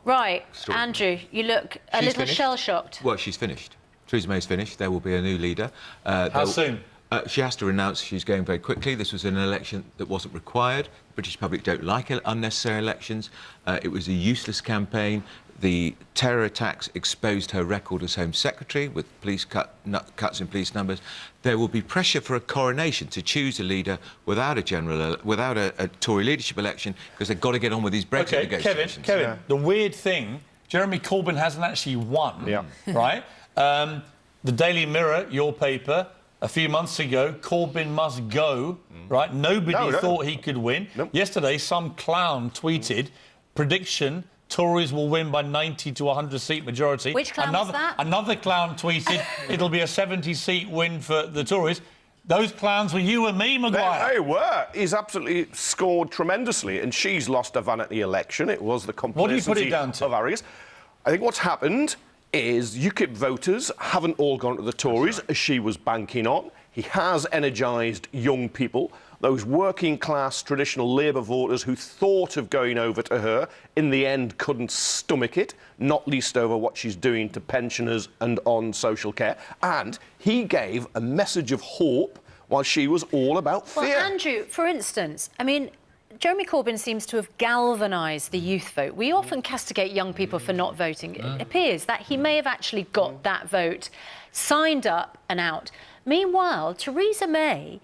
Right, story. Andrew, you look a little shell-shocked. Well, she's finished. Theresa May's finished. There will be a new leader. How soon? She has to renounce. She's going very quickly. This was an election that wasn't required. The British public don't like unnecessary elections. It was a useless campaign. The terror attacks exposed her record as Home Secretary, with police cuts in police numbers. There will be pressure for a coronation to choose a leader without a Tory leadership election, because they've got to get on with these Brexit negotiations. Kevin, the weird thing, Jeremy Corbyn hasn't actually won, right? The Daily Mirror, your paper, a few months ago, Corbyn must go, right? Nobody thought he could win. Yesterday, some clown tweeted, prediction, Tories will win by 90 to 100-seat majority. Which clown was that? Another clown tweeted, it'll be a 70-seat win for the Tories. Those clowns were you and me, Maguire. They were. He's absolutely scored tremendously, and she's lost a vanity election. It was the complacency what do you put it down to? of Arias. I think what's happened is UKIP voters haven't all gone to the Tories, as she was banking on. He has energised young people, those working-class traditional Labour voters who thought of going over to her, in the end couldn't stomach it, not least over what she's doing to pensioners and on social care. And he gave a message of hope while she was all about fear. Well, Andrew, for instance, I mean, Jeremy Corbyn seems to have galvanised the youth vote. We often castigate young people for not voting. It appears that he may have actually got that vote signed up and out. Meanwhile, Theresa May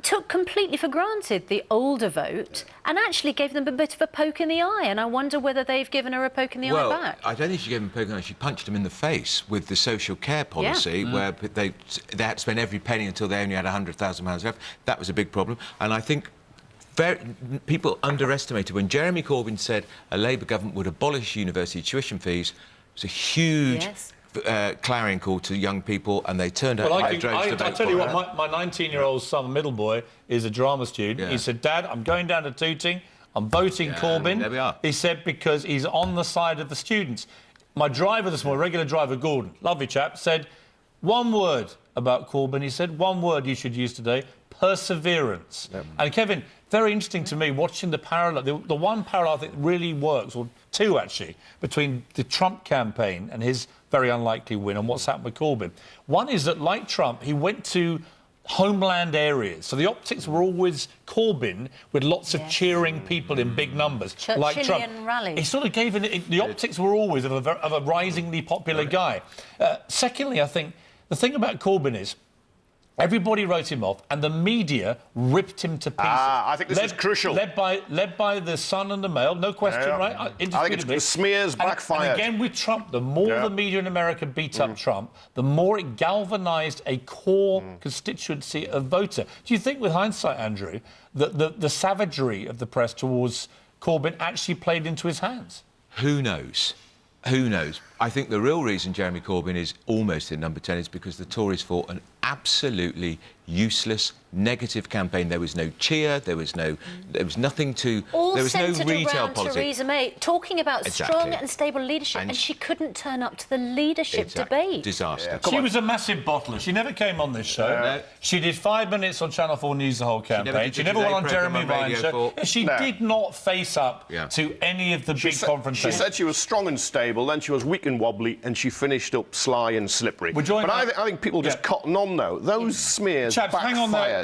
took completely for granted the older vote and actually gave them a bit of a poke in the eye, and I wonder whether they've given her a poke in the eye back. I don't think she gave him a poke in the eye. She punched him in the face with the social care policy, where they had to spend every penny until they only had £100,000 left. That was a big problem, and I think people underestimated when Jeremy Corbyn said a Labour government would abolish university tuition fees. It was a huge clarion call to young people, and they turned out. Well, I tell you what, my 19-year-old son, middle boy, is a drama student. He said, "Dad, I'm going down to Tooting. I'm voting Corbyn." There we are. He said, because he's on the side of the students. My driver this morning, regular driver, Gordon, lovely chap, said one word about Corbyn. He said, one word you should use today: perseverance. And Kevin, very interesting to me watching the parallel. The one parallel I think really works, or two actually, between the Trump campaign and his very unlikely win and what's happened with Corbyn. One is that, like Trump, he went to homeland areas. So the optics were always Corbyn with lots of cheering people in big numbers. Like Trump. Rallies. He sort of gave the optics were always of a risingly popular guy. Secondly, I think the thing about Corbyn is everybody wrote him off, and the media ripped him to pieces. I think this is crucial. Led by the Sun and the Mail, no question, right? I think the smears backfired. And again with Trump, the more the media in America beat up Trump, the more it galvanised a core constituency of voter. Do you think, with hindsight, Andrew, that the savagery of the press towards Corbyn actually played into his hands? Who knows? Who knows? I think the real reason Jeremy Corbyn is almost in number 10 is because the Tories fought an absolutely useless, negative campaign. There was no cheer, there was nothing to... there was no retail policy. Theresa May talking about strong and stable leadership, and she couldn't turn up to the leadership debate. Disaster. She was a massive bottler. She never came on this show. No. She did 5 minutes on Channel 4 News the whole campaign. She never went on Jeremy Vine's show. She did not face up to any of the big confrontations. She said she was strong and stable, then she was weak and wobbly, and she finished up sly and slippery. But I think people just cotton on, though. Those smears backfired. Hang on there.